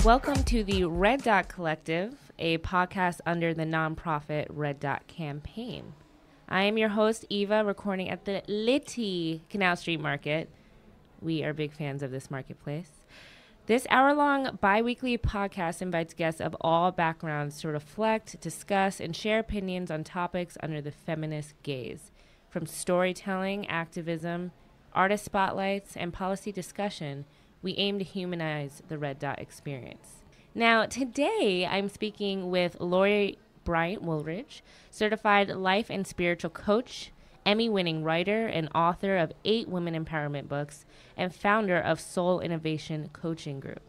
Welcome to the Red Dot Collective, a podcast under the nonprofit Red Dot campaign. I am your host, Eva, recording at the Litty Canal Street Market. We are big fans of this marketplace. This hour-long bi-weekly podcast invites guests of all backgrounds to reflect, discuss, and share opinions on topics under the feminist gaze. From storytelling, activism, artist spotlights, and policy discussion, we aim to humanize the Red Dot experience. Now, today I'm speaking with Lori Bryant Woolridge, certified life and spiritual coach, Emmy-winning writer and author of 8 women empowerment books, and founder of Soul Innovation Coaching Group.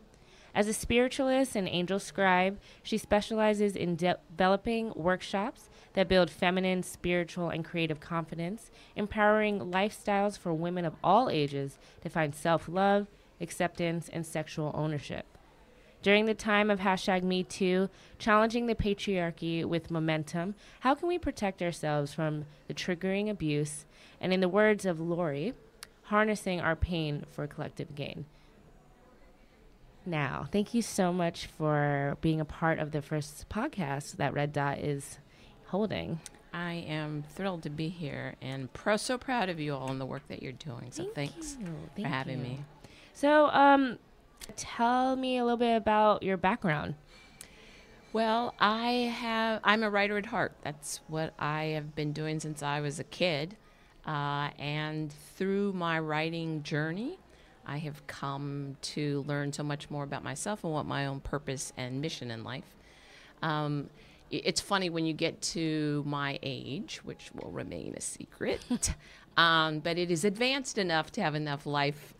As a spiritualist and angel scribe, she specializes in developing workshops that build feminine, spiritual, and creative confidence, empowering lifestyles for women of all ages to find self-love, acceptance, and sexual ownership. During the time of #MeToo, challenging the patriarchy with momentum, how can we protect ourselves from the triggering abuse, and in the words of Lori, harnessing our pain for collective gain? Now, thank you so much for being a part of the first podcast that Red Dot is holding. I am thrilled to be here and so proud of you all and the work that you're doing. So thanks for having me. So, tell me a little bit about your background. Well, I'm a writer at heart. That's what I have been doing since I was a kid. And through my writing journey, I have come to learn so much more about myself and what my own purpose and mission in life. It's funny when you get to my age, which will remain a secret, but it is advanced enough to have enough life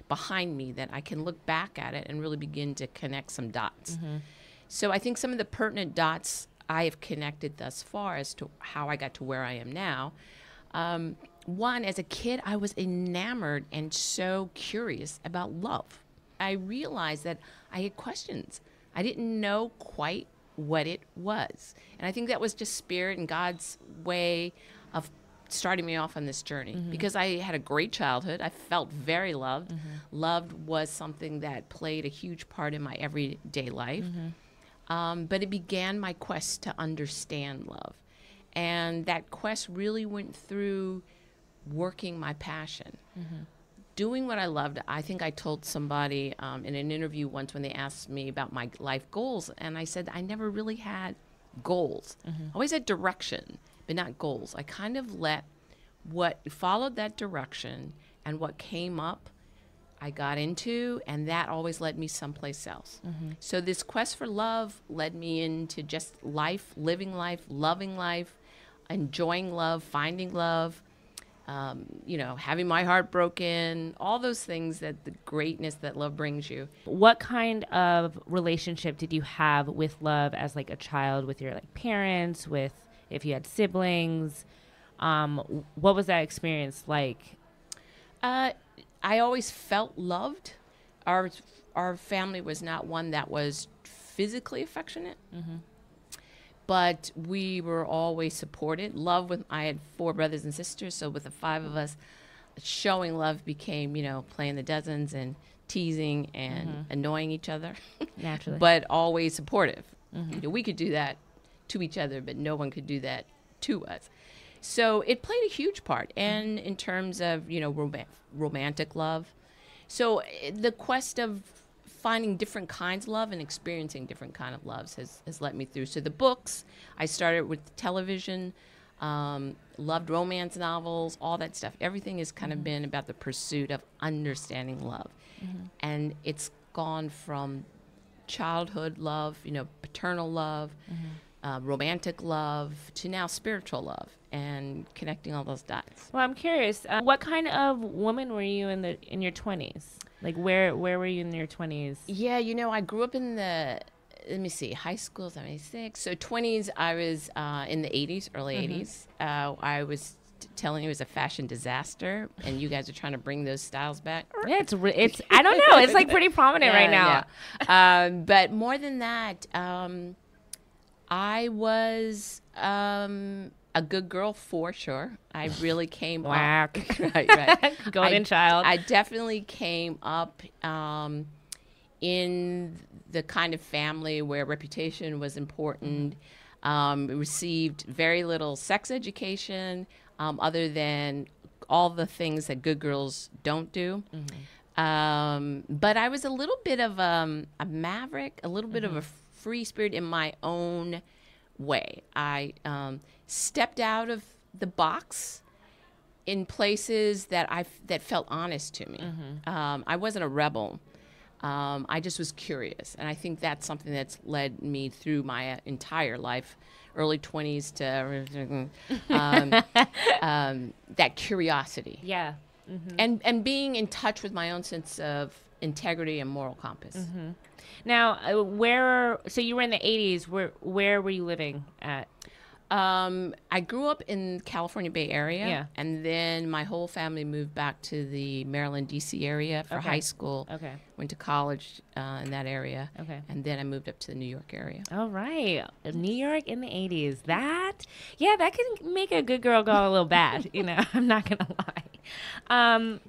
behind me that I can look back at it and really begin to connect some dots. Mm-hmm. So I think some of the pertinent dots I have connected thus far as to how I got to where I am now. One, as a kid, I was enamored and so curious about love. I realized that I had questions. I didn't know quite what it was. And I think that was just Spirit and God's way of starting me off on this journey. Mm-hmm. Because I had a great childhood. I felt very loved. Mm-hmm. Loved was something that played a huge part in my everyday life. Mm-hmm. But it began my quest to understand love. And that quest really went through working my passion. Mm-hmm. Doing what I loved. I think I told somebody in an interview once when they asked me about my life goals, and I said I never really had goals. Mm-hmm. I always had direction, but not goals. I kind of followed that direction, and what came up, I got into, and that always led me someplace else. Mm-hmm. So this quest for love led me into just life, living life, loving life, enjoying love, finding love, having my heart broken, all those things that the greatness that love brings you. What kind of relationship did you have with love as like a child, with your like parents, with if you had siblings? What was that experience like? I always felt loved. Our family was not one that was physically affectionate. Mm-hmm. But we were always supported. I had 4 brothers and sisters, so with the 5 of us, showing love became, playing the dozens and teasing and mm-hmm. annoying each other. Naturally. But always supportive. Mm-hmm. We could do that to each other, but no one could do that to us. So it played a huge part. And in terms of, romantic love. So the quest of finding different kinds of love and experiencing different kind of loves has led me through. So the books, I started with television, loved romance novels, all that stuff. Everything has kind of been about the pursuit of understanding love. Mm-hmm. And it's gone from childhood love, paternal love, mm-hmm. Romantic love, to now spiritual love, and connecting all those dots. Well, I'm curious, what kind of woman were you in your 20s? Like, where were you in your 20s? Yeah, I grew up in high school, 76. So 20s, I was in the 80s, early mm-hmm. 80s. I was telling you it was a fashion disaster, and you guys are trying to bring those styles back. Yeah, it's I don't know. It's like pretty prominent right now. Yeah. But more than that, I was a good girl for sure. I really came up. Right. Golden child. I definitely came up in the kind of family where reputation was important. Received very little sex education, other than all the things that good girls don't do. But I was a little bit of a maverick, a little bit of a free spirit in my own way. I stepped out of the box in places that felt honest to me. I wasn't a rebel. I just was curious, and I think that's something that's led me through my entire life, early 20s to that curiosity. Yeah. And being in touch with my own sense of integrity and moral compass. Now, so you were in the 80s. Where were you living at? I grew up in California Bay Area, Yeah. and then my whole family moved back to the Maryland, D.C. area for high school. Okay. Went to college in that area. Okay. And then I moved up to the New York area. All right. New York in the 80s. That can make a good girl go a little bad. I'm not going to lie.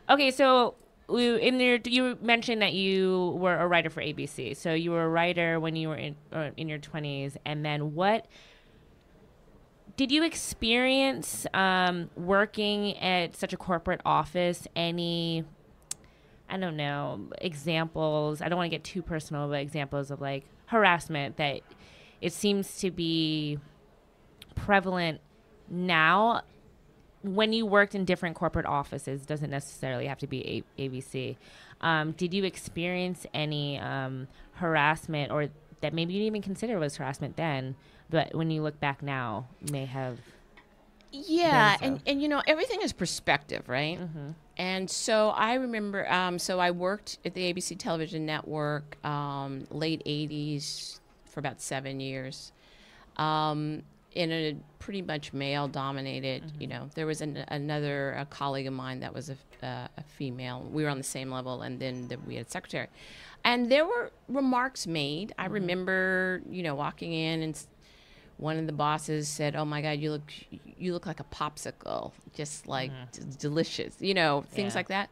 Okay, so you mentioned that you were a writer for ABC. So you were a writer when you were in your 20s. And then what did you experience working at such a corporate office? Any, I don't know, examples? I don't want to get too personal, but examples of like harassment that it seems to be prevalent now. When you worked in different corporate offices, doesn't necessarily have to be ABC. Did you experience any harassment, or that maybe you didn't even consider was harassment then, but when you look back now, may have? Yeah, so? and everything is perspective, right? And so I remember, so I worked at the ABC television network, late 80s for about 7 years. In a pretty much male-dominated, there was another colleague of mine that was a female. We were on the same level, and then we had a secretary. And there were remarks made. I remember, walking in, and one of the bosses said, "Oh my God, you look like a popsicle, just like delicious," things like that.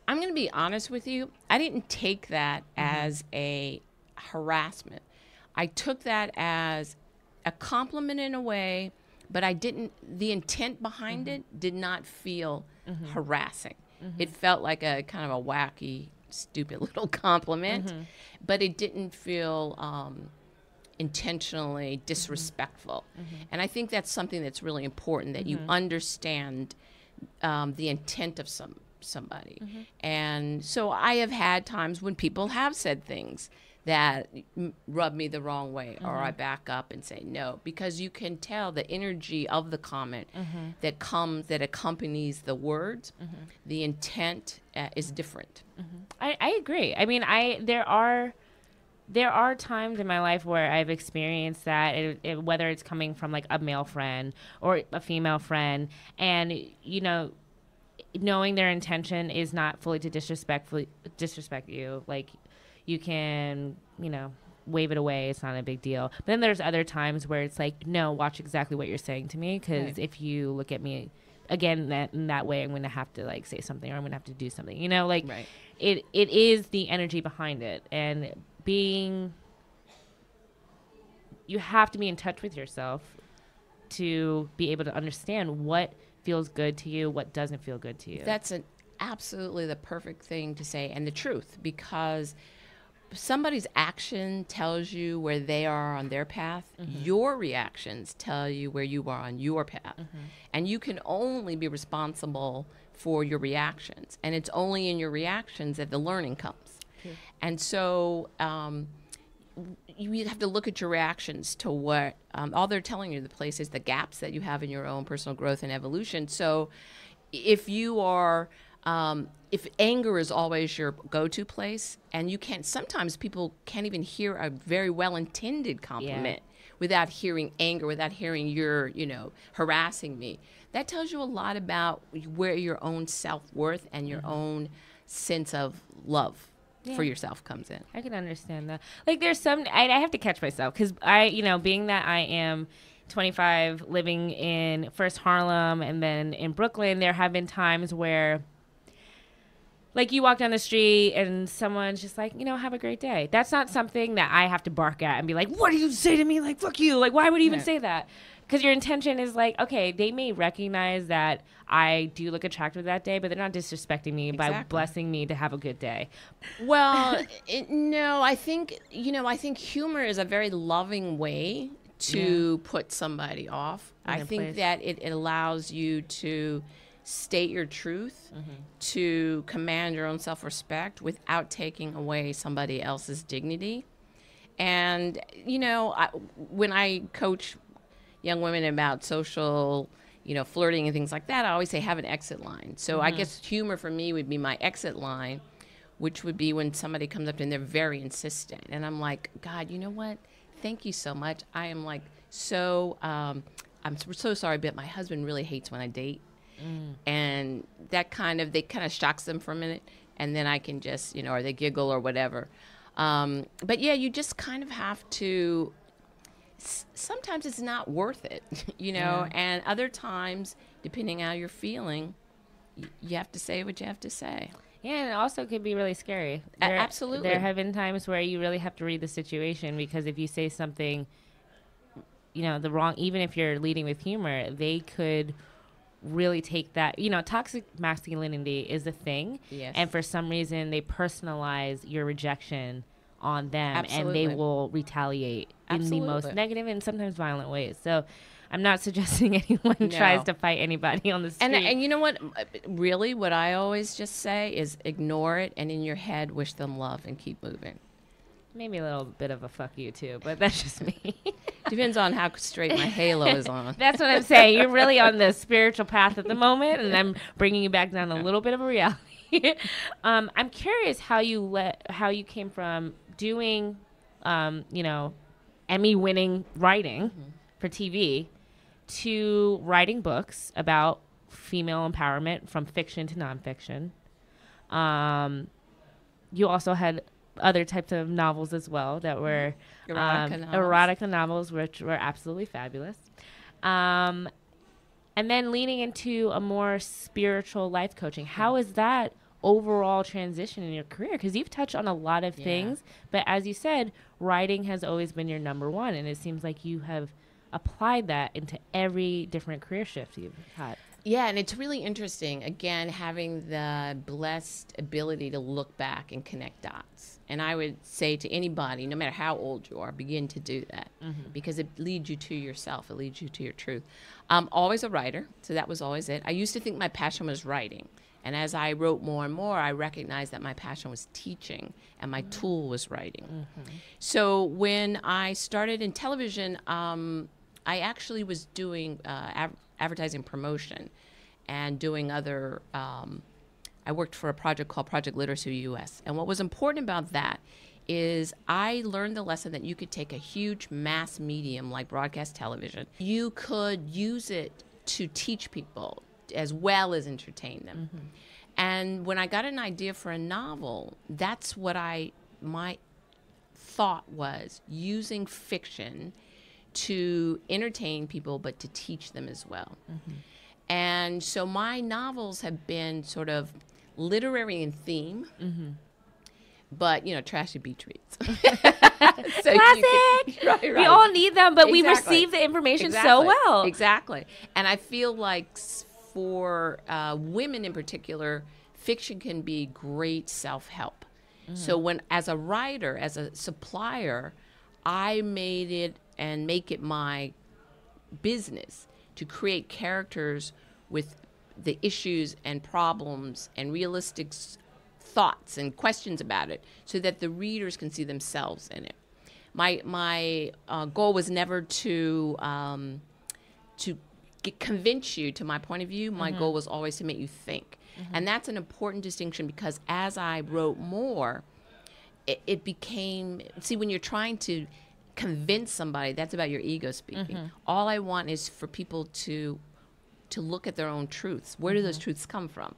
I'm going to be honest with you. I didn't take that as a harassment. I took that as a compliment in a way, but the intent behind it did not feel harassing. It felt like a kind of a wacky, stupid little compliment, but it didn't feel intentionally disrespectful. And I think that's something that's really important, that you understand the intent of somebody. And so I have had times when people have said things that rub me the wrong way, or I back up and say no, because you can tell the energy of the comment that accompanies the words. The intent is different. I agree. I mean, there are times in my life where I've experienced that, whether it's coming from like a male friend or a female friend, and knowing their intention is not fully to disrespect you, like. You can, wave it away. It's not a big deal. But then there's other times where it's like, no, watch exactly what you're saying to me. Because if you look at me again in that way, I'm going to have to like say something, or I'm going to have to do something. It is the energy behind it. And you have to be in touch with yourself to be able to understand what feels good to you, what doesn't feel good to you. That's absolutely the perfect thing to say, and the truth, because somebody's action tells you where they are on their path. Your reactions tell you where you are on your path. And you can only be responsible for your reactions. And it's only in your reactions that the learning comes. And so you have to look at your reactions to what all they're telling you, the places, the gaps that you have in your own personal growth and evolution. So if you are if anger is always your go-to place, and sometimes people can't even hear a very well-intended compliment without hearing anger, without hearing you're, harassing me. That tells you a lot about where your own self-worth and your own sense of love for yourself comes in. I can understand that. Like there's I have to catch myself, because being that I am 25, living in first Harlem and then in Brooklyn, there have been times where like you walk down the street and someone's just like, have a great day. That's not something that I have to bark at and be like, what do you say to me? Like, fuck you. Like, why would you even say that? Because your intention is like, okay, they may recognize that I do look attractive that day, but they're not disrespecting me by blessing me to have a good day. Well, no, I think humor is a very loving way to put somebody off. I think that it allows you to state your truth, to command your own self-respect without taking away somebody else's dignity. And, when I coach young women about social, flirting and things like that, I always say have an exit line. So I guess humor for me would be my exit line, which would be when somebody comes up and they're very insistent. And I'm like, God, you know what? Thank you so much. I am like I'm so sorry, but my husband really hates when I date. And that kind of shocks them for a minute. And then I can just, or they giggle or whatever. But yeah, you just kind of have to, sometimes it's not worth it, and other times, depending how you're feeling, you have to say what you have to say. Yeah, and it also could be really scary. Absolutely. There have been times where you really have to read the situation, because if you say something, the wrong, even if you're leading with humor, they could really take that, toxic masculinity is a thing. Yes. And for some reason, they personalize your rejection on them. Absolutely. And they will retaliate Absolutely. in the most negative and sometimes violent ways. So I'm not suggesting anyone tries to fight anybody on the street. And you know what? Really, what I always just say is ignore it, and in your head, wish them love and keep moving. Maybe a little bit of a fuck you too, but that's just me. Depends on how straight my halo is on. That's what I'm saying. You're really on the spiritual path at the moment, and I'm bringing you back down a little bit of a reality. I'm curious how you came from doing, Emmy-winning writing for TV to writing books about female empowerment, from fiction to nonfiction. You also had other types of novels as well that were erotica novels, which were absolutely fabulous. And then leaning into a more spiritual life coaching. How is that overall transition in your career? Because you've touched on a lot of things, but as you said, writing has always been your number one, and it seems like you have applied that into every different career shift you've had. Yeah, and it's really interesting, again, having the blessed ability to look back and connect dots. And I would say to anybody, no matter how old you are, begin to do that, because it leads you to yourself. It leads you to your truth. I'm always a writer, so that was always it. I used to think my passion was writing. And as I wrote more and more, I recognized that my passion was teaching and my tool was writing. So when I started in television, I actually was doing advertising promotion and doing other, I worked for a project called Project Literacy US. And what was important about that is I learned the lesson that you could take a huge mass medium like broadcast television. You could use it to teach people as well as entertain them. And when I got an idea for a novel, that's what my thought was, using fiction to entertain people, but to teach them as well. And so my novels have been sort of literary in theme, but, trashy beach reads. So classic! Right. We all need them, but we receive the information so well. Exactly. And I feel like for women in particular, fiction can be great self-help. So as a writer, as a supplier, I made it and make it my business to create characters with the issues and problems and realistic thoughts and questions about it, so that the readers can see themselves in it. My goal was never to convince you to my point of view. My goal was always to make you think. And that's an important distinction, because as I wrote more, it became, see, when you're trying to convince somebody, that's about your ego speaking. All I want is for people to look at their own truths. Where do those truths come from?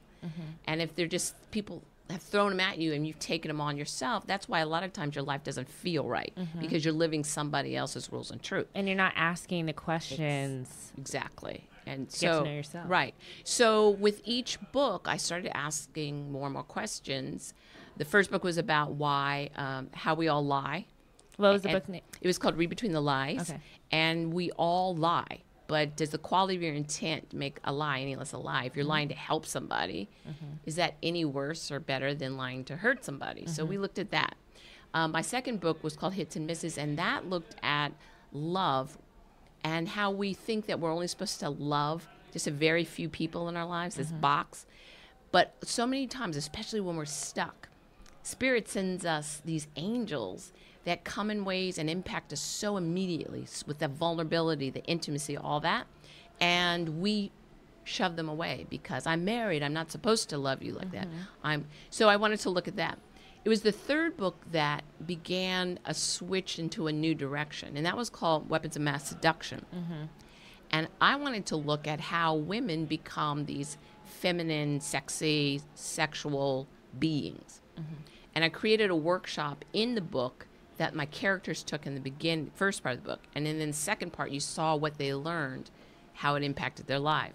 And if they're just, people have thrown them at you and you've taken them on yourself, that's why a lot of times your life doesn't feel right, because you're living somebody else's rules and truth. And you're not asking the questions. Exactly. And to get to know yourself. Right. So with each book, I started asking more and more questions. The first book was about why, how we all lie. What was the book name? It was called Read Between the Lies. Okay. And we all lie. But does the quality of your intent make a lie any less a lie? If you're lying to help somebody, is that any worse or better than lying to hurt somebody? So we looked at that. My second book was called Hits and Misses, and that looked at love and how we think that we're only supposed to love just a very few people in our lives, this box. But so many times, especially when we're stuck, Spirit sends us these angels that come in ways and impact us so immediately with the vulnerability, the intimacy, all that. And we shove them away because I'm married. I'm not supposed to love you like that. So I wanted to look at that. It was the third book that began a switch into a new direction, and that was called Weapons of Mass Seduction. And I wanted to look at how women become these feminine, sexy, sexual beings. And I created a workshop in the book that my characters took in the first part of the book. And then in the second part, you saw what they learned, how it impacted their life.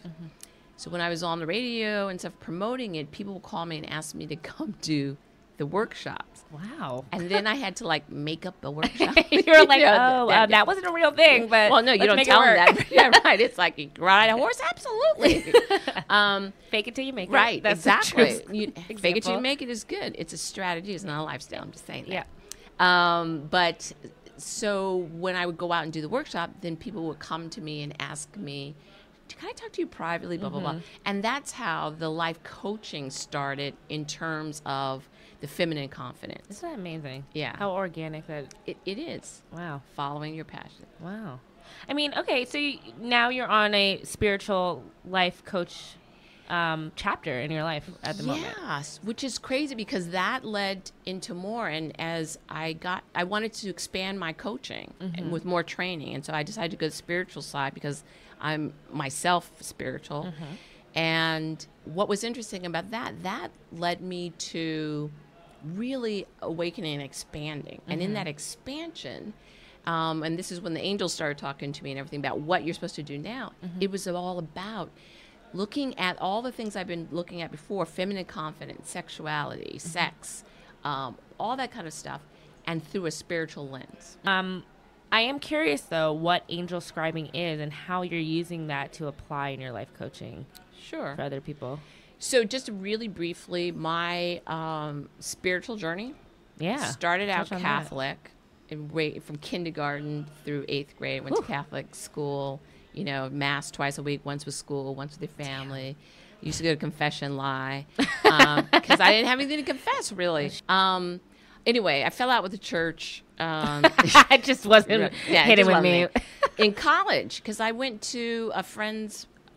So when I was on the radio and stuff promoting it, people would call me and ask me to come do the workshops. Wow. And then I had to like make up the workshop. You're like, that wasn't a real thing, but well, no, you don't tell them that. Yeah, right. It's like, you ride a horse? Absolutely. Fake it till you make it. Right, That's exactly. Fake it till you make it is good. It's a strategy. It's not a lifestyle. I'm just saying that. But so when I would go out and do the workshop, then people would come to me and ask me, can I talk to you privately, blah, blah, blah. And that's how the life coaching started in terms of the feminine confidence. Isn't that amazing? Yeah. How organic that it is. Wow. Following your passion. Wow. I mean, okay, so now you're on a spiritual life coach chapter in your life at the moment. Yes, which is crazy because that led into more. And as I wanted to expand my coaching and with more training. And so I decided to go to the spiritual side because I'm myself spiritual. And what was interesting about that led me to really awakening and expanding. And in that expansion, and this is when the angels started talking to me and everything about what you're supposed to do now, it was all about looking at all the things I've been looking at before, feminine confidence, sexuality, sex, all that kind of stuff, and through a spiritual lens. I am curious, though, what angel scribing is and how you're using that to apply in your life coaching for other people. So just really briefly, my spiritual journey started out Catholic, and from kindergarten through 8th grade. Went to Catholic school, Mass twice a week, once with school, once with your family. Used to go to confession lie because I didn't have anything to confess, really. Anyway, I fell out with the church. It just wasn't hitting with me. In college, because I went to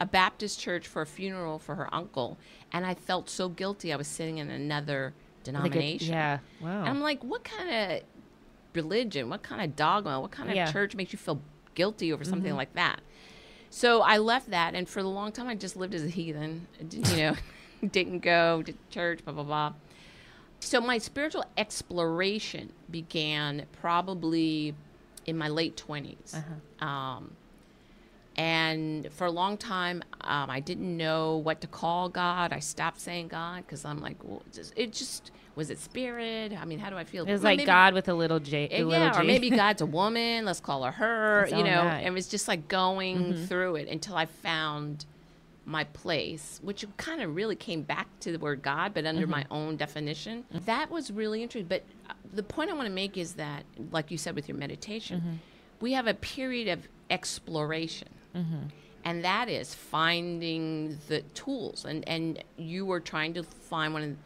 a Baptist church for a funeral for her uncle, and I felt so guilty. I was sitting in another denomination. Wow. And I'm like, what kind of religion, what kind of dogma, what kind of church makes you feel guilty over something like that? So I left that, and for a long time I just lived as a heathen. Didn't go to church, blah, blah, blah. So my spiritual exploration began probably in my late 20s. And for a long time, I didn't know what to call God. I stopped saying God because I'm like, well, was it spirit? I mean, how do I feel? It was like maybe, God with a little J. Or maybe God's a woman. Let's call her her. And it was just like going through it until I found my place, which kind of really came back to the word God, but under my own definition. That was really interesting. But the point I want to make is that, like you said with your meditation, we have a period of exploration. And that is finding the tools. And you were trying to find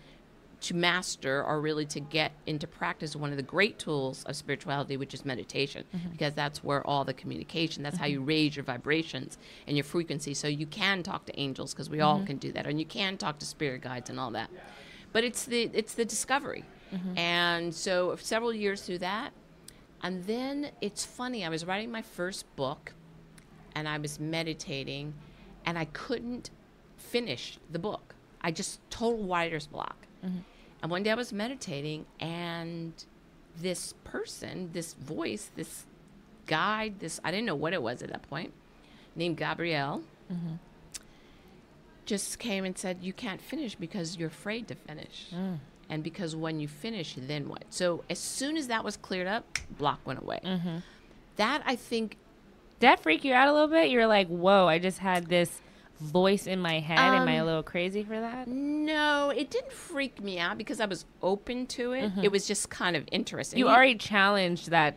to master or really to get into practice one of the great tools of spirituality, which is meditation, because that's where all the communication, that's how you raise your vibrations and your frequency. So you can talk to angels because we all can do that. And you can talk to spirit guides and all that. But it's the discovery. And so several years through that. And then it's funny, I was writing my first book and I was meditating and I couldn't finish the book. I just total writer's block. And one day I was meditating and this person, this voice, this guide, I didn't know what it was at that point, named Gabrielle, just came and said, you can't finish because you're afraid to finish. And because when you finish, then what? So as soon as that was cleared up, block went away. That, I think... Did that freak you out a little bit? You're like, whoa, I just had this voice in my head. Am I a little crazy for that? No, it didn't freak me out because I was open to it. It was just kind of interesting. You already challenged that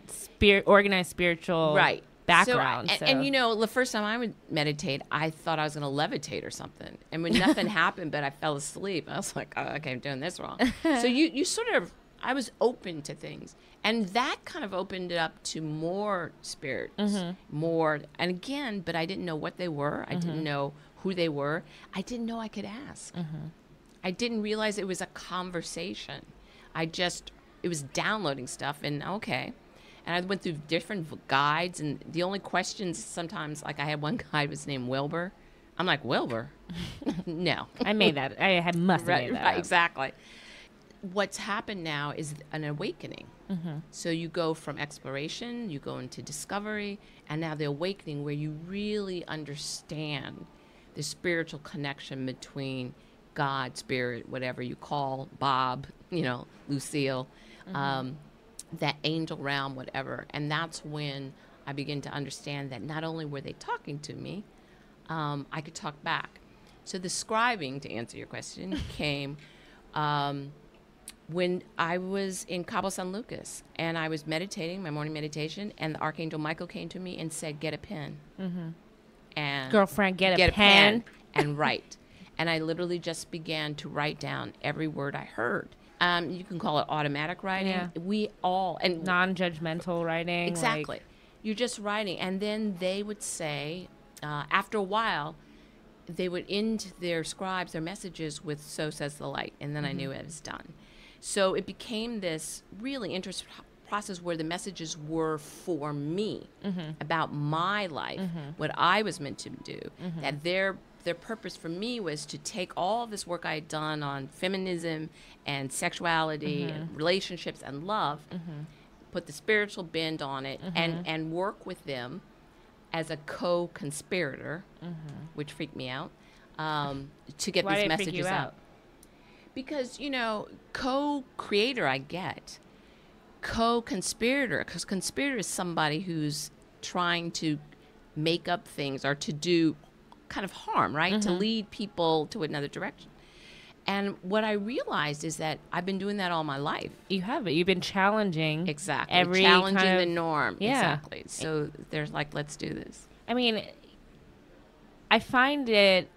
organized spiritual background. So, and, you know, the first time I would meditate, I thought I was going to levitate or something. And when nothing happened, but I fell asleep, I was like, oh, okay, I'm doing this wrong. So you sort of, I was open to things. And that kind of opened it up to more spirits, more. And again, but I didn't know what they were. I didn't know who they were. I didn't know I could ask. I didn't realize it was a conversation. It was downloading stuff and okay. And I went through different guides, and the only questions sometimes, like I had one guide was named Wilbur. I'm like, Wilbur? No. I made that. I must have made that. Right, exactly. What's happened now is an awakening. So you go from exploration, you go into discovery, and now the awakening where you really understand the spiritual connection between God, spirit, whatever you call, Bob, you know, Lucille, that angel realm, whatever. And that's when I begin to understand that not only were they talking to me, I could talk back. So the scribing, to answer your question, came when I was in Cabo San Lucas and I was meditating, my morning meditation, and the Archangel Michael came to me and said, get a pen. And girlfriend, get a pen and write. And I literally just began to write down every word I heard. You can call it automatic writing. Yeah. We all... and non-judgmental writing. Exactly. You're just writing. And then they would say, after a while, they would end their scribes, their messages with, so says the light. And then I knew it was done. So it became this really interesting process where the messages were for me, about my life, what I was meant to do, that their purpose for me was to take all this work I had done on feminism and sexuality and relationships and love, put the spiritual bend on it, and work with them as a co-conspirator, which freaked me out, to get these messages out. Because, you know, co-creator I get. Co-conspirator, because conspirator is somebody who's trying to make up things or to do kind of harm, right? To lead people to another direction. And what I realized is that I've been doing that all my life. You have it. You've been challenging. Exactly. Challenging the norm. Yeah. Exactly. So there's like, let's do this. I mean, I find it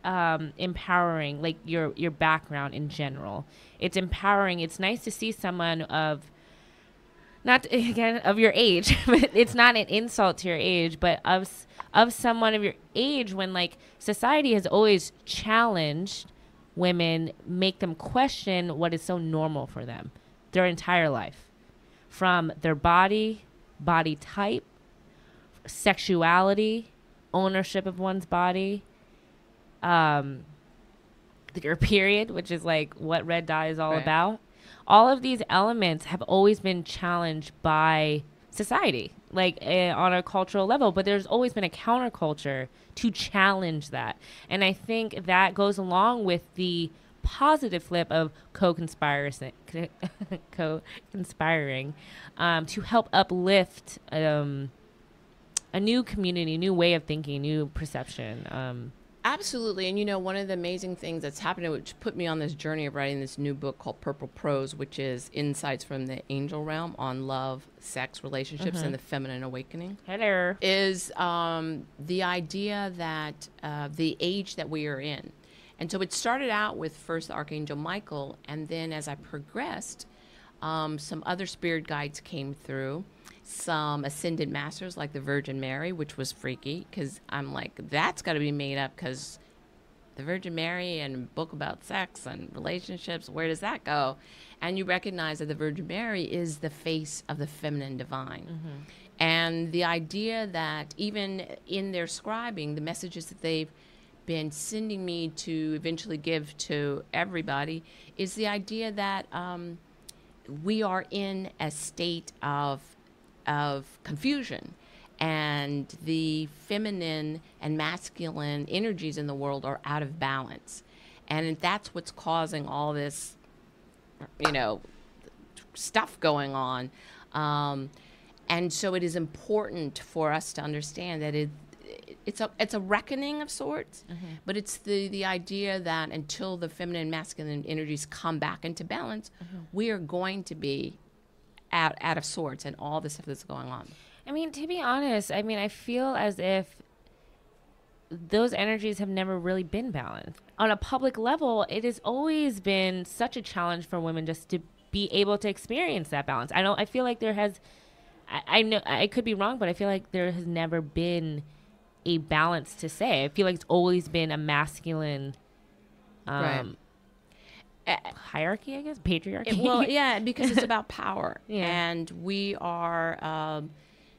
empowering, like your background in general. It's empowering. It's nice to see someone of, not again of your age, but it's not an insult to your age, but of someone of your age, when like society has always challenged women, make them question what is so normal for them their entire life, from their body type, sexuality, ownership of one's body, your period, which is like what red dye is all about. All of these elements have always been challenged by society, like on a cultural level, but there's always been a counterculture to challenge that. And I think that goes along with the positive flip of co-conspiring to help uplift a new community, new way of thinking, new perception. Absolutely. And, you know, one of the amazing things that's happening, which put me on this journey of writing this new book called Purple Prose, which is insights from the angel realm on love, sex, relationships, and the feminine awakening. Hello. Is the idea that the age that we are in. And so it started out with first the Archangel Michael, and then as I progressed, some other spirit guides came through. Some ascended masters like the Virgin Mary, which was freaky because I'm like, that's got to be made up because the Virgin Mary and a book about sex and relationships, where does that go? And you recognize that the Virgin Mary is the face of the feminine divine. And the idea that even in their scribing, the messages that they've been sending me to eventually give to everybody is the idea that we are in a state of confusion, and the feminine and masculine energies in the world are out of balance. And that's what's causing all this, stuff going on. And so it is important for us to understand that it's a reckoning of sorts, but it's the idea that until the feminine and masculine energies come back into balance, we are going to be out of sorts and all the stuff that's going on. I mean, to be honest, I feel as if those energies have never really been balanced. On a public level, it has always been such a challenge for women just to be able to experience that balance. I feel like there has, I know I could be wrong, but I feel like there has never been a balance to say. I feel like it's always been a masculine hierarchy, I guess, patriarchy. Well, yeah, because it's about power. Yeah. And we are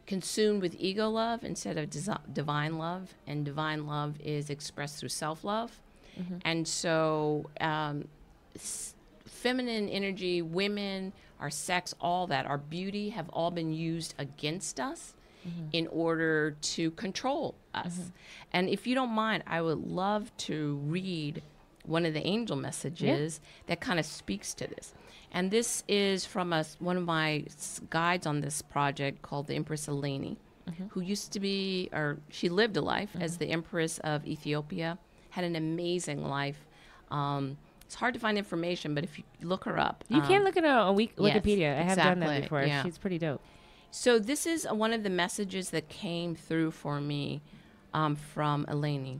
consumed with ego love instead of divine love. And divine love is expressed through self-love. And so feminine energy, women, our sex, all that, our beauty have all been used against us in order to control us. And if you don't mind, I would love to read one of the angel messages that kind of speaks to this. And this is from one of my guides on this project called the Empress Eleni, who used to be, or she lived a life as the Empress of Ethiopia, had an amazing life. It's hard to find information, but if you look her up. You can look at her on Wikipedia. Yes, I have done that exactly. before. Yeah. She's pretty dope. So this is one of the messages that came through for me from Eleni.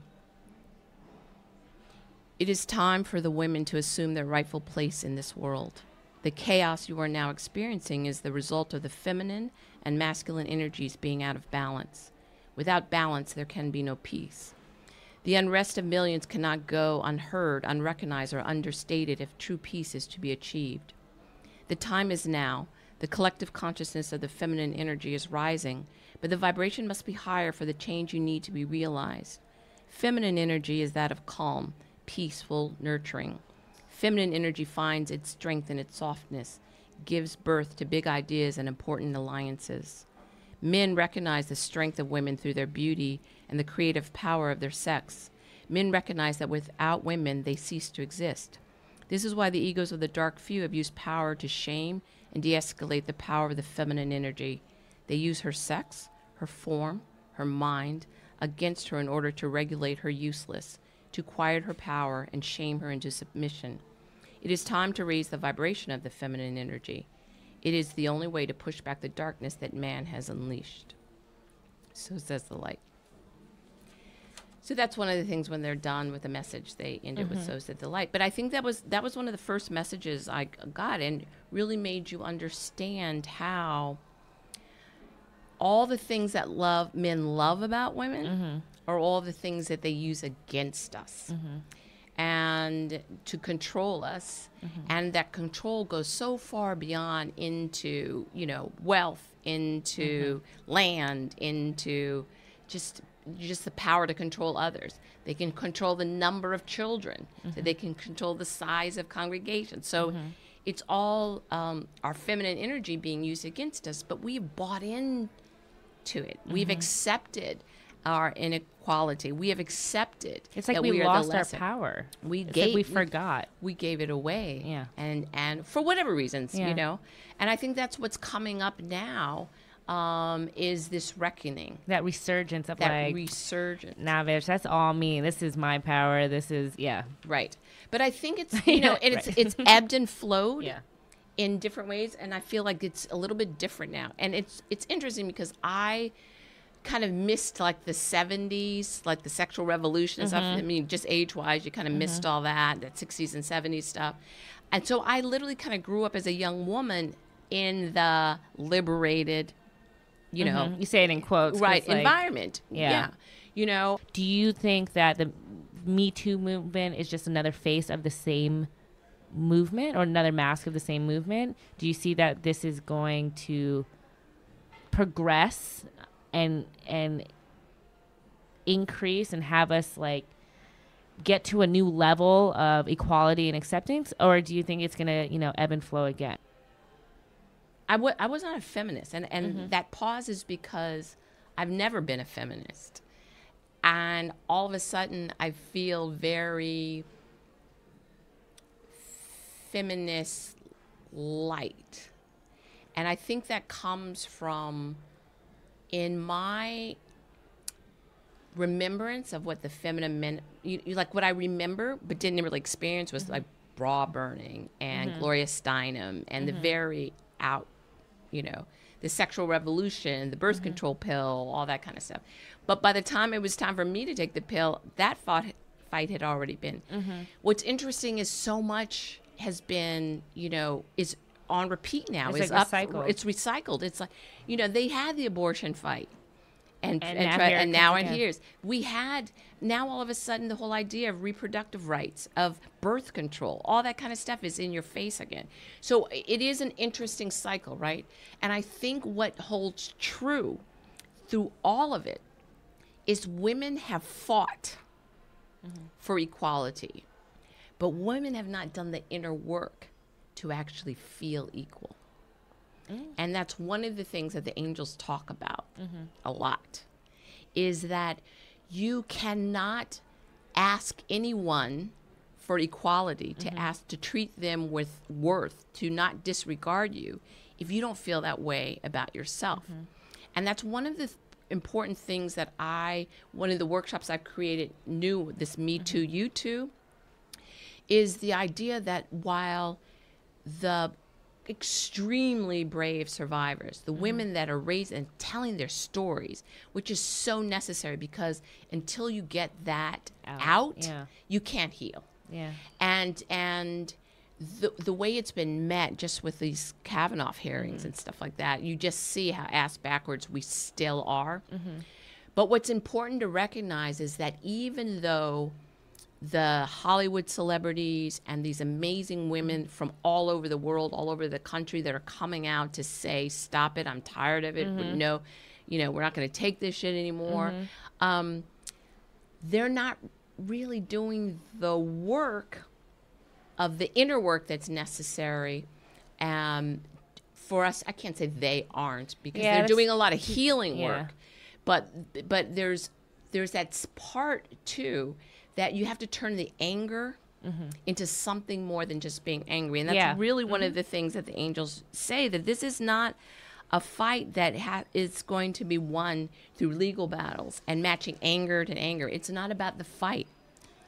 It is time for the women to assume their rightful place in this world. The chaos you are now experiencing is the result of the feminine and masculine energies being out of balance. Without balance, there can be no peace. The unrest of millions cannot go unheard, unrecognized, or understated if true peace is to be achieved. The time is now. The collective consciousness of the feminine energy is rising, but the vibration must be higher for the change you need to be realized. Feminine energy is that of calm, peaceful, nurturing. Feminine energy finds its strength in its softness, gives birth to big ideas and important alliances. Men recognize the strength of women through their beauty and the creative power of their sex. Men recognize that without women, they cease to exist. This is why the egos of the dark few have used power to shame and de-escalate the power of the feminine energy. They use her sex, her form, her mind against her in order to regulate her useless, to quiet her power and shame her into submission. It is time to raise the vibration of the feminine energy. It is the only way to push back the darkness that man has unleashed. So says the light. So that's one of the things when they're done with the message, they end it with so said the light. But I think that was one of the first messages I got and really made you understand how all the things that men love about women are all the things that they use against us. And to control us, and that control goes so far beyond into, wealth, into land, into just the power to control others. They can control the number of children, so they can control the size of congregations. So it's all our feminine energy being used against us, but we've bought into it. We've accepted our inequality. We have accepted. It's like that we are lost the our lesser. power. It's like we forgot. We gave it away. Yeah. And for whatever reasons, Yeah. And I think that's what's coming up now, is this reckoning. That resurgence of resurgence. Nah, bitch, that's all me. This is my power. This is, Right. But I think it's, Right. it's ebbed and flowed. Yeah. In different ways, and I feel like it's a little bit different now. And it's interesting because I kind of missed like the 70s, like the sexual revolution and stuff. I mean, just age-wise, you kind of missed all that 60s and 70s stuff. And so I literally kind of grew up as a young woman in the liberated, You say it in quotes. right, environment. Yeah. Yeah. Do you think that the Me Too movement is just another face of the same movement or another mask of the same movement? Do you see that this is going to progress and increase and have us like get to a new level of equality and acceptance, or do you think it's going to ebb and flow again? I was not a feminist, and that pause is because I've never been a feminist. And all of a sudden, I feel very feminist light. And I think that comes from, in my remembrance of what the feminine men, like what I remember but didn't really experience was like bra burning and Gloria Steinem and the very out, the sexual revolution, the birth control pill, all that kind of stuff. But by the time it was time for me to take the pill, that fight had already been. What's interesting is so much has been, is on repeat now. It's like recycled. It's recycled. It's like, they had the abortion fight. And now here's we had now all of a sudden the whole idea of reproductive rights, of birth control, all that kind of stuff is in your face again. So it is an interesting cycle, right? And I think what holds true through all of it is women have fought for equality, but women have not done the inner work to actually feel equal. And that's one of the things that the angels talk about a lot, is that you cannot ask anyone for equality, to ask to treat them with worth, to not disregard you if you don't feel that way about yourself. And that's one of the important things that one of the workshops I've created new, this Me Too, You Too, is the idea that while the extremely brave survivors, the women that are raised and telling their stories, which is so necessary, because until you get that out, you can't heal. And the way it's been met just with these Kavanaugh hearings and stuff like that, you just see how ass backwards we still are. But what's important to recognize is that even though the Hollywood celebrities and these amazing women from all over the world, all over the country, that are coming out to say, stop it, I'm tired of it, no, we're not going to take this shit anymore. They're not really doing the work of the inner work that's necessary for us. I can't say they aren't, because they're doing a lot of healing work, but there's that part too, that you have to turn the anger into something more than just being angry. And that's really one of the things that the angels say, that this is not a fight that is going to be won through legal battles and matching anger to anger. It's not about the fight.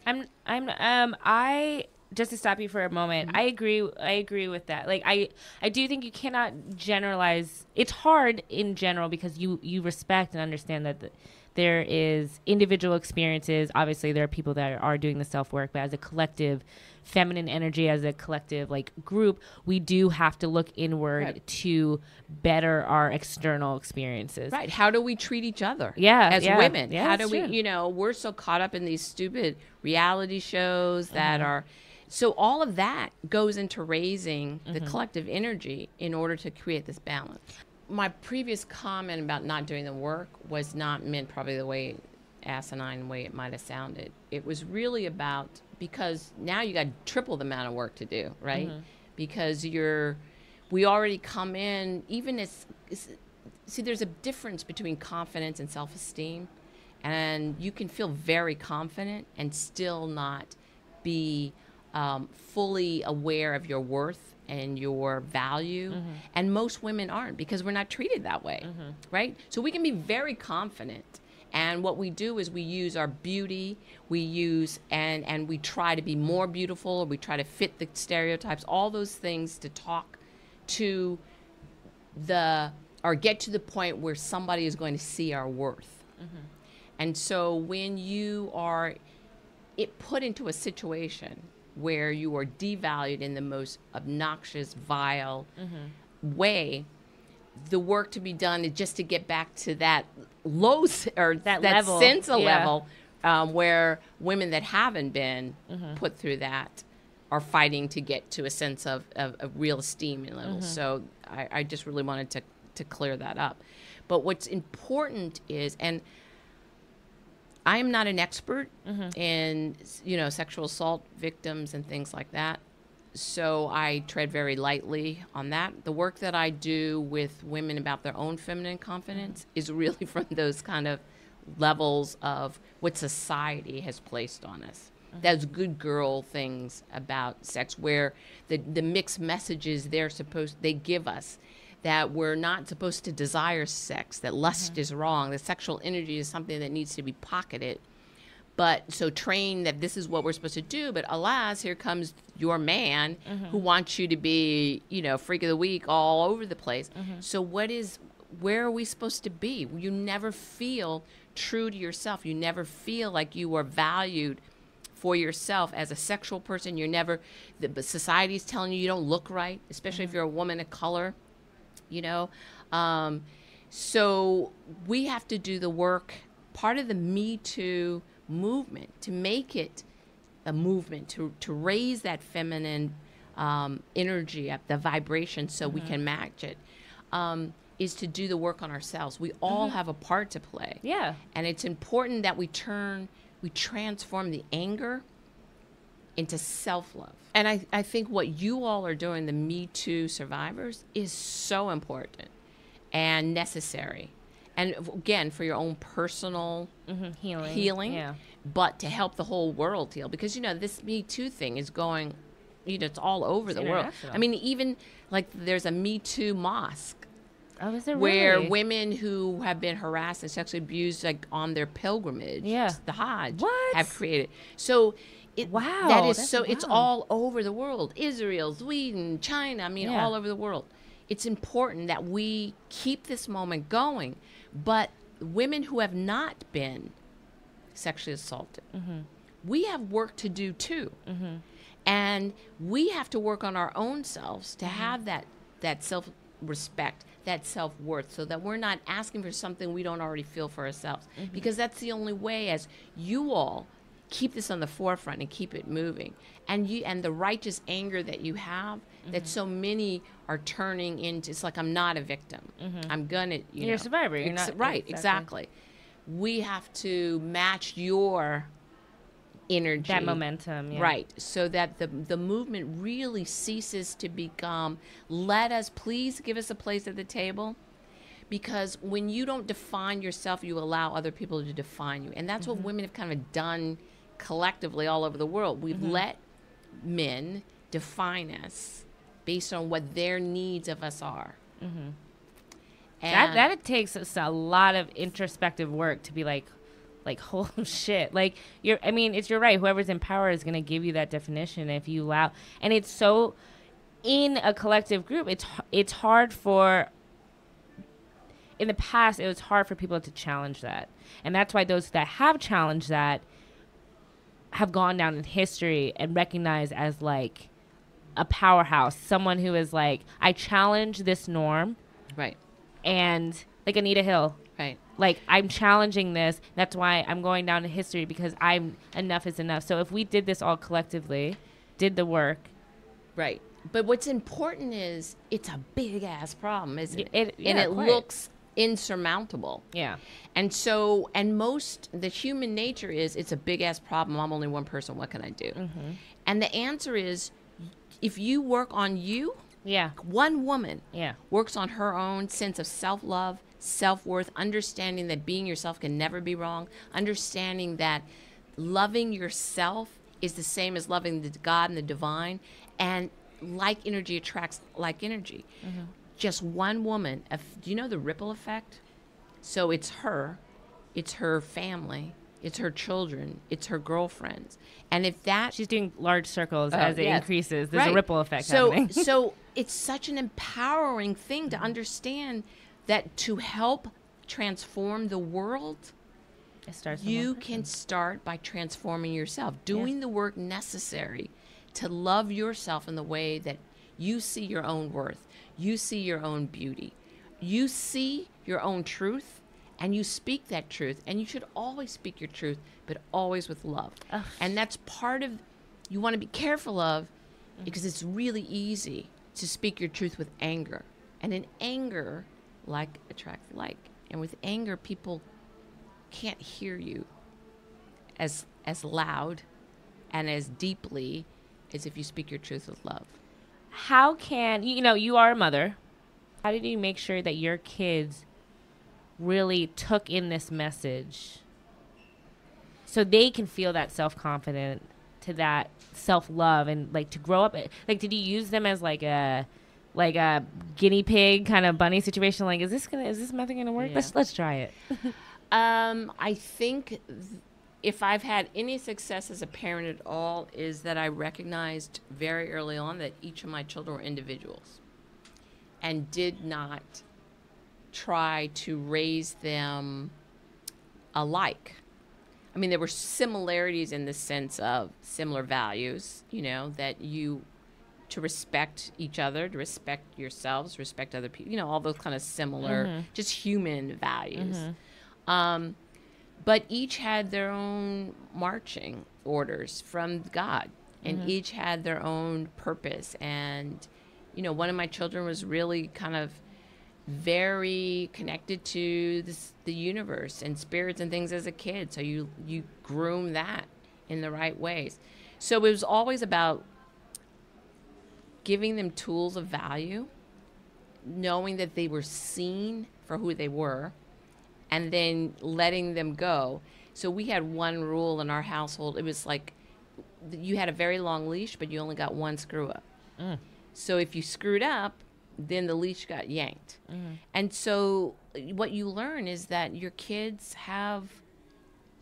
I just to stop you for a moment, I agree with that. Like I do think you cannot generalize. It's hard in general, because you respect and understand that there is individual experiences. Obviously, there are people that are doing the self-work, but as a collective, feminine energy, as a collective group, we do have to look inward to better our external experiences. Right. How do we treat each other as women? How do we, we're so caught up in these stupid reality shows that are, so all of that goes into raising the collective energy in order to create this balance. My previous comment about not doing the work was not meant probably the way asinine way it might have sounded. It was really about, because now you got triple the amount of work to do, right? Because we already come in, even see, there's a difference between confidence and self-esteem, and you can feel very confident and still not be fully aware of your worth and your value. And most women aren't, because we're not treated that way, right? So we can be very confident, and what we do is we use our beauty, we use and we try to be more beautiful, or we try to fit the stereotypes, all those things to talk to or get to the point where somebody is going to see our worth. And so when you are put into a situation where you are devalued in the most obnoxious, vile way, the work to be done is just to get back to that low, or that level, sense of level, where women that haven't been put through that are fighting to get to a sense of real esteem and level. So I just really wanted to clear that up. But what's important is, and I am not an expert in, sexual assault victims and things like that. So I tread very lightly on that. The work that I do with women about their own feminine confidence is really from those kind of levels of what society has placed on us. Those good girl things about sex, where the mixed messages they give us, that we're not supposed to desire sex, that lust is wrong, that sexual energy is something that needs to be pocketed. But so train that this is what we're supposed to do. But alas, here comes your man who wants you to be, freak of the week all over the place. So where are we supposed to be? You never feel true to yourself. You never feel like you are valued for yourself as a sexual person. Society's telling you don't look right, especially if you're a woman of color, So we have to do the work, part of the Me Too movement, to make it a movement, to raise that feminine energy up, the vibration, so we can match it, is to do the work on ourselves. We all have a part to play. Yeah. And it's important that we transform the anger into self-love. And I think what you all are doing, the Me Too survivors, is so important and necessary. And again, for your own personal healing, but to help the whole world heal. Because, this Me Too thing is going, it's all over the world. I mean, even like there's a Me Too mosque. Oh, is there where really? Women who have been harassed and sexually abused, like on their pilgrimage, the Hajj, have created. So that is so. Wild. It's all over the world. Israel, Sweden, China. I mean, all over the world. It's important that we keep this moment going. But women who have not been sexually assaulted, we have work to do too. And we have to work on our own selves to have that self-respect, that self-worth, so that we're not asking for something we don't already feel for ourselves. Because that's the only way, as you all keep this on the forefront and keep it moving. And the righteous anger that you have, that so many are turning into, it's like, I'm not a victim. I'm gonna, you're a survivor. You're not. Right, exactly. We have to match your energy. That momentum, yeah. Right, so that the movement really ceases to become, please give us a place at the table. Because when you don't define yourself, you allow other people to define you. And that's what women have kind of done collectively all over the world. We've let men define us based on what their needs of us are. And that it takes us a lot of introspective work to be like, oh shit. Like, you're right. Whoever's in power is going to give you that definition if you allow. And it's so, in a collective group, it's hard for, in the past, it was hard for people to challenge that. And that's why those that have challenged that have gone down in history and recognized as like a powerhouse, someone who is like, I challenge this norm. Right. And like Anita Hill. Right. Like, I'm challenging this. That's why I'm going down to history, because enough is enough. So if we did this all collectively, did the work. Right. But what's important is it's a big ass problem, isn't it? And it looks insurmountable. Yeah. And so, the human nature is, it's a big ass problem. I'm only one person. What can I do? And the answer is, if you work on you, one woman works on her own sense of self-love, self-worth, understanding that being yourself can never be wrong, understanding that loving yourself is the same as loving the God and the divine, and like energy attracts like energy. Just one woman. Do you know the ripple effect? So it's her family, it's her children, it's her girlfriends. And if that... She's doing large circles as it increases. There's a ripple effect happening. So it's such an empowering thing to understand that to help transform the world, you can start by transforming yourself, doing the work necessary to love yourself in the way that you see your own worth, you see your own beauty, you see your own truth, and you speak that truth. And you should always speak your truth, but always with love. And that's part of, you want to be careful of, because it's really easy to speak your truth with anger. And in anger, like attracts like. And with anger, people can't hear you as loud and as deeply is if you speak your truth with love. How can, you are a mother. How did you make sure that your kids really took in this message so they can feel that self-confident, to that self-love, and like to grow up? Like, did you use them as like a guinea pig kind of bunny situation? Like, is this method gonna work? Yeah. Let's try it. I think if I've had any success as a parent at all, is that I recognized very early on that each of my children were individuals and did not try to raise them alike. I mean, there were similarities in the sense of similar values, to respect each other, to respect yourselves, respect other people, all those kind of similar, just human values. But each had their own marching orders from God, and each had their own purpose. And, one of my children was really kind of very connected to the universe and spirits and things as a kid. So you groom that in the right ways. So it was always about giving them tools of value, knowing that they were seen for who they were, and then letting them go. So we had one rule in our household. It was like you had a very long leash, but you only got one screw up. So if you screwed up, then the leash got yanked. And so what you learn is that your kids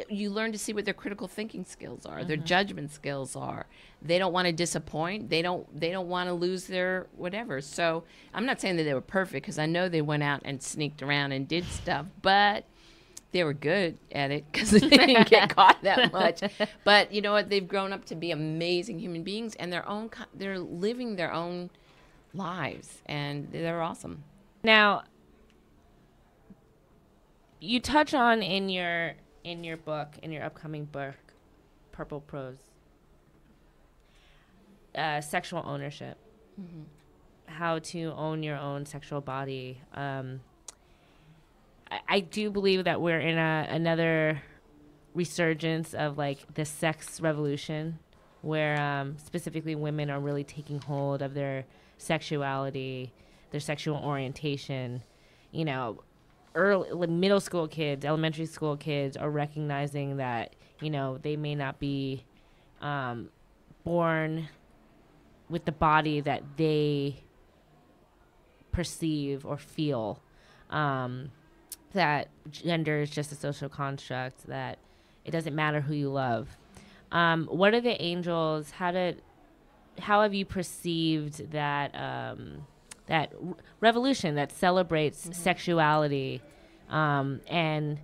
you learn to see what their critical thinking skills are, their judgment skills are. They don't want to disappoint. They don't want to lose their whatever. So I'm not saying that they were perfect, because I know they went out and sneaked around and did stuff, but they were good at it because they didn't get caught that much. But you know what? They've grown up to be amazing human beings, and they're living their own lives, and they're awesome. Now, you touch on in your book, in your upcoming book, Purple Prose, sexual ownership, how to own your own sexual body. I do believe that we're in another resurgence of like the sex revolution, where specifically women are really taking hold of their sexuality, their sexual orientation. Early middle school kids, elementary school kids are recognizing that they may not be born with the body that they perceive or feel, that gender is just a social construct, that it doesn't matter who you love. What are the angels? How have you perceived that that revolution that celebrates sexuality, and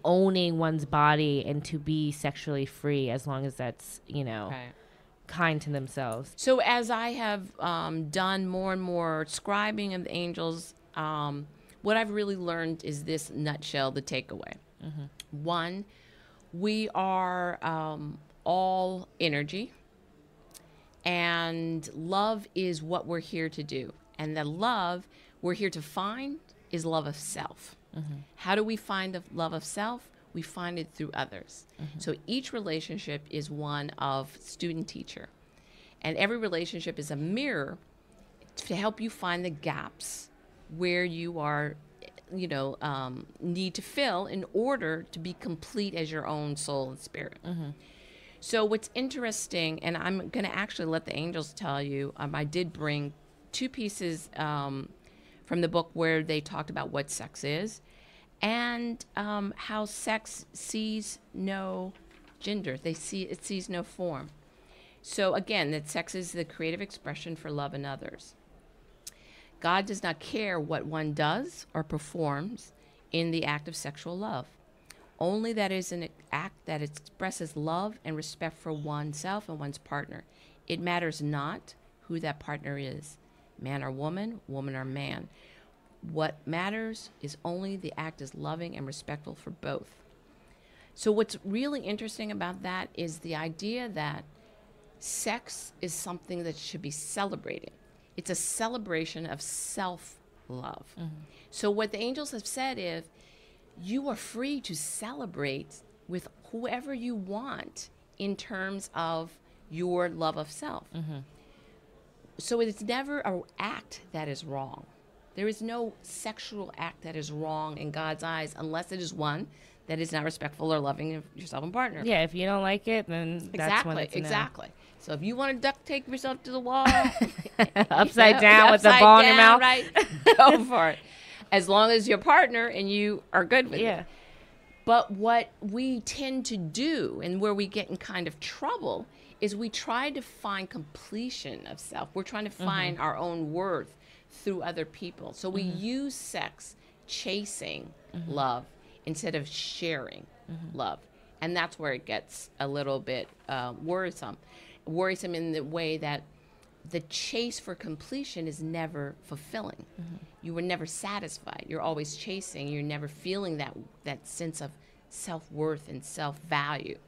owning one's body, and to be sexually free as long as that's Right. kind to themselves? So as I have done more and more scribing of the angels, what I've really learned is this nutshell, the takeaway. One, we are all energy, and love is what we're here to do. And the love we're here to find is love of self. How do we find the love of self? We find it through others. So each relationship is one of student-teacher. And every relationship is a mirror to help you find the gaps where you are, need to fill in order to be complete as your own soul and spirit. So what's interesting, and I'm going to actually let the angels tell you, I did bring two pieces from the book where they talked about what sex is, and how sex sees no gender. It sees no form. So again, that sex is the creative expression for love in others. God does not care what one does or performs in the act of sexual love. Only that is an act that expresses love and respect for oneself and one's partner. It matters not who that partner is, man or woman, woman or man. What matters is only the act is loving and respectful for both. So what's really interesting about that is the idea that sex is something that should be celebrated. It's a celebration of self-love. So what the angels have said is, you are free to celebrate with whoever you want in terms of your love of self. So it's never an act that is wrong. There is no sexual act that is wrong in God's eyes unless it is one that is not respectful or loving of yourself and partner. Yeah, if you don't like it, then that's when it's exactly. So if you want to duct tape yourself to the wall, upside down with the ball in your mouth, right? Go for it. As long as your partner and you are good with it. But what we tend to do, and where we get in kind of trouble, is we try to find completion of self. We're trying to find our own worth through other people. So we use sex chasing love instead of sharing love. And that's where it gets a little bit worrisome. Worrisome in the way that the chase for completion is never fulfilling. You were never satisfied. You're always chasing. You're never feeling that sense of self-worth and self-value.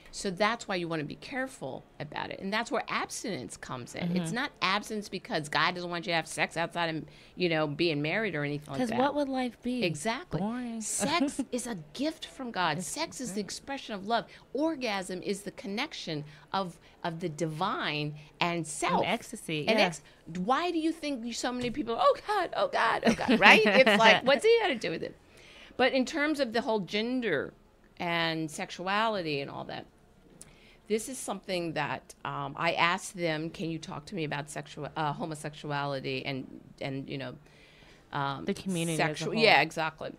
So that's why you want to be careful about it. And that's where abstinence comes in. It's not abstinence because God doesn't want you to have sex outside of, being married or anything like that. Because what would life be? Exactly. Boring. Sex is a gift from God. Sex is the expression of love. Orgasm is the connection of the divine and self. And ecstasy, And why do you think so many people, oh God, oh God, oh God, right? It's like, what's he got to do with it? But in terms of the whole gender and sexuality and all that, this is something that I asked them, can you talk to me about homosexuality and the community as a whole. Yeah, exactly.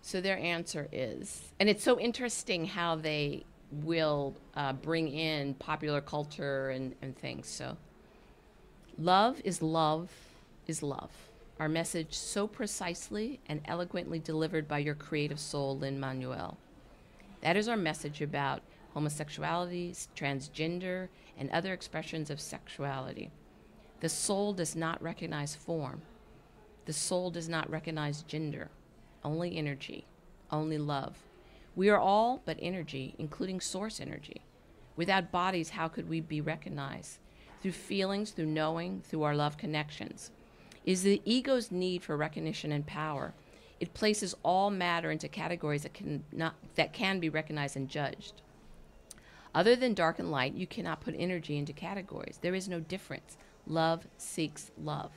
So their answer is, and it's so interesting how they will bring in popular culture and things. So love is love is love. Our message so precisely and eloquently delivered by your creative soul, Lin-Manuel. That is our message about homosexuality, transgender, and other expressions of sexuality. The soul does not recognize form. The soul does not recognize gender, only energy, only love. We are all but energy, including source energy. Without bodies, how could we be recognized? Through feelings, through knowing, through our love connections. It is the ego's need for recognition and power. It places all matter into categories that can be recognized and judged. Other than dark and light, you cannot put energy into categories. There is no difference. Love seeks love.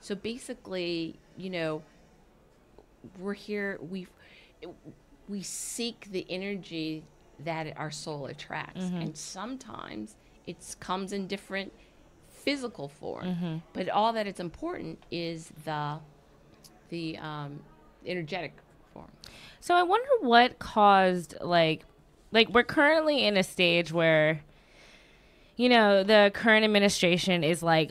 So basically, we're here, we seek the energy that our soul attracts. And sometimes it comes in different physical form. But all that is important is the energetic form. So I wonder what caused, like we're currently in a stage where, the current administration is like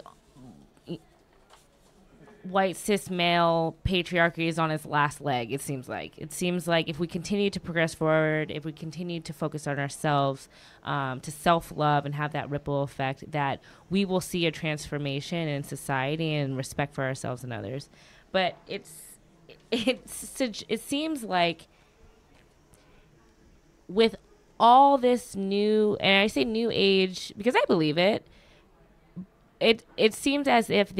white cis male patriarchy is on its last leg. It seems like if we continue to progress forward, if we continue to focus on ourselves, to self-love and have that ripple effect, that we will see a transformation in society and respect for ourselves and others. But it seems like with all this new, and I say new age because I believe it seems as if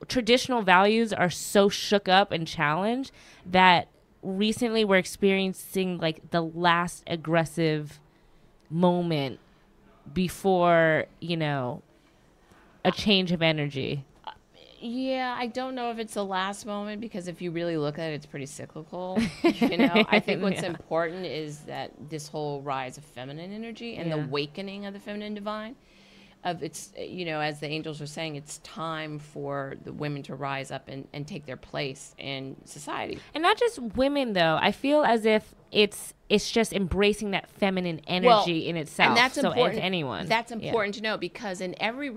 traditional values are so shook up and challenged that recently we're experiencing like the last aggressive moment before, a change of energy. Yeah, I don't know if it's the last moment because if you really look at it, it's pretty cyclical. I think what's important is that this whole rise of feminine energy and the awakening of the feminine divine. As the angels are saying, it's time for the women to rise up and take their place in society. And not just women, though. I feel as if it's just embracing that feminine energy in itself. And that's important. To anyone. That's important to know because in every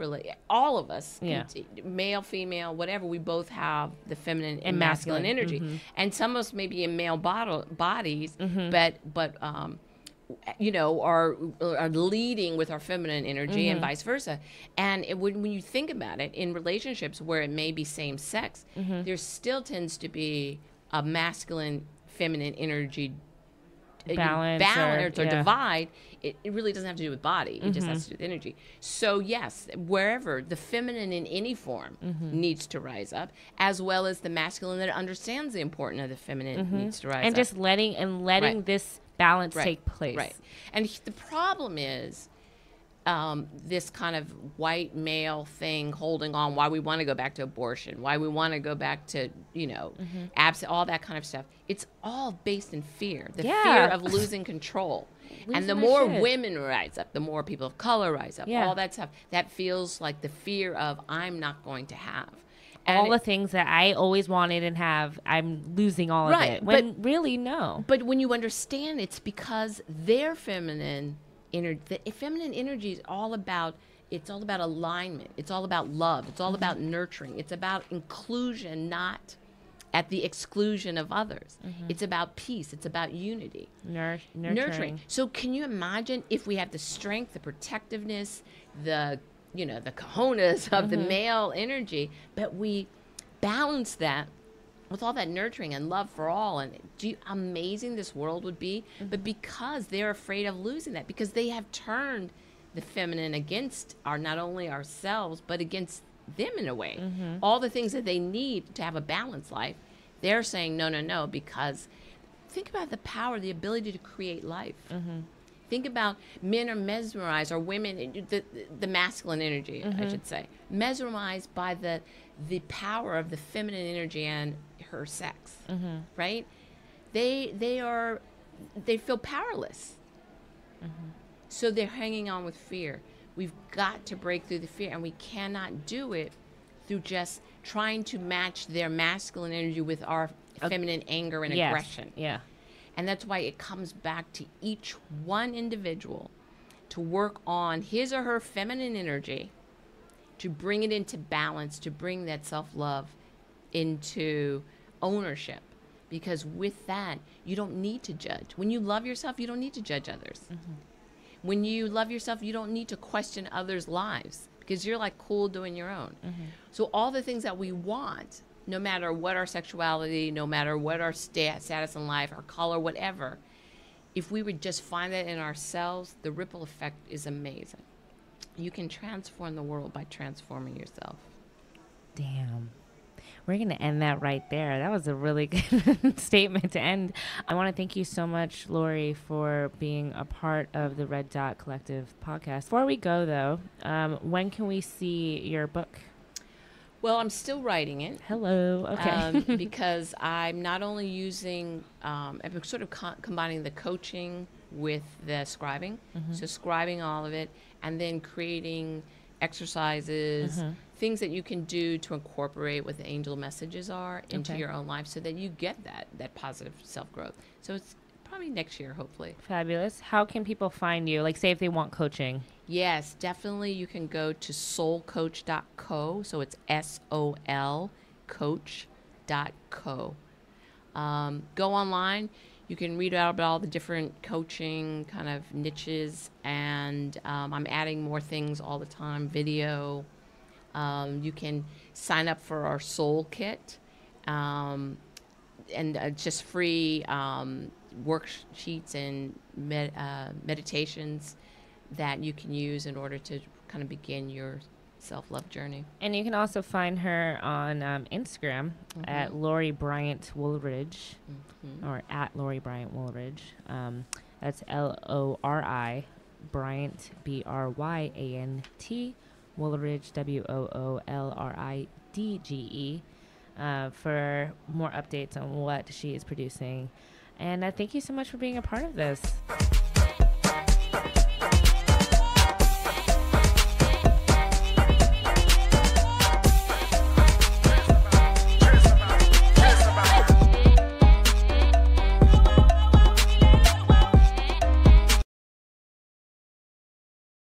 all of us, male, female, whatever, we both have the feminine and masculine energy. And some of us may be in male bodies, but are leading with our feminine energy and vice versa. And when you think about it, in relationships where it may be same sex, there still tends to be a masculine, feminine energy balance or divide. It really doesn't have to do with body. It just has to do with energy. So yes, wherever the feminine in any form needs to rise up, as well as the masculine that understands the importance of the feminine needs to rise up. And just letting this balance take place. Right. And the problem is this kind of white male thing holding on, why we want to go back to abortion, why we want to go back to, all that kind of stuff. It's all based in fear, the fear of losing control. And the more women rise up, the more people of color rise up, all that stuff, that feels like the fear of I'm not going to have. And all the things that I always wanted and have, I'm losing all of it. When really, no. But when you understand, it's because their feminine energy, the feminine energy is all about alignment. It's all about love. It's all about nurturing. It's about inclusion, not at the exclusion of others. It's about peace. It's about unity. Nurturing. So can you imagine if we have the strength, the protectiveness, the cojones of the male energy, but we balance that with all that nurturing and love for all, and amazing this world would be. But because they're afraid of losing that, because they have turned the feminine against not only ourselves, but against them in a way. All the things that they need to have a balanced life, they're saying no, because think about the power, the ability to create life. Think about men are mesmerized, or women, the masculine energy, I should say, mesmerized by the power of the feminine energy and her sex, right? They feel powerless. So they're hanging on with fear. We've got to break through the fear, and we cannot do it through just trying to match their masculine energy with our feminine anger and aggression. Yeah. And that's why it comes back to each one individual to work on his or her feminine energy, to bring it into balance, to bring that self-love into ownership. Because with that, you don't need to judge. When you love yourself, you don't need to judge others. When you love yourself, you don't need to question others' lives, because you're like cool doing your own. So all the things that we want, no matter what our sexuality, no matter what our status in life, our color, whatever, if we would just find that in ourselves, the ripple effect is amazing. You can transform the world by transforming yourself. Damn. We're going to end that right there. That was a really good statement to end. I want to thank you so much, Lori, for being a part of the Red Dot Collective podcast. Before we go, though, when can we see your book? Well, I'm still writing it. Hello. Okay. Because I'm not only using, I'm sort of combining the coaching with the scribing. So scribing all of it, and then creating exercises, things that you can do to incorporate what the angel messages are into your own life, so that you get that positive self-growth. So it's probably next year, hopefully. Fabulous. How can people find you? Like, say if they want coaching. Yes, definitely. You can go to soulcoach.co. So it's SOL coach.co. Go online. You can read out about all the different coaching kind of niches, and I'm adding more things all the time, video. You can sign up for our soul kit, and just free worksheets and meditations that you can use in order to kind of begin your self-love journey. And you can also find her on Instagram at Lori Bryant Woolridge, or at Lori Bryant Woolridge. That's Lori Bryant, BRYANT, Woolridge, WOOLRIDGE, for more updates on what she is producing. And thank you so much for being a part of this.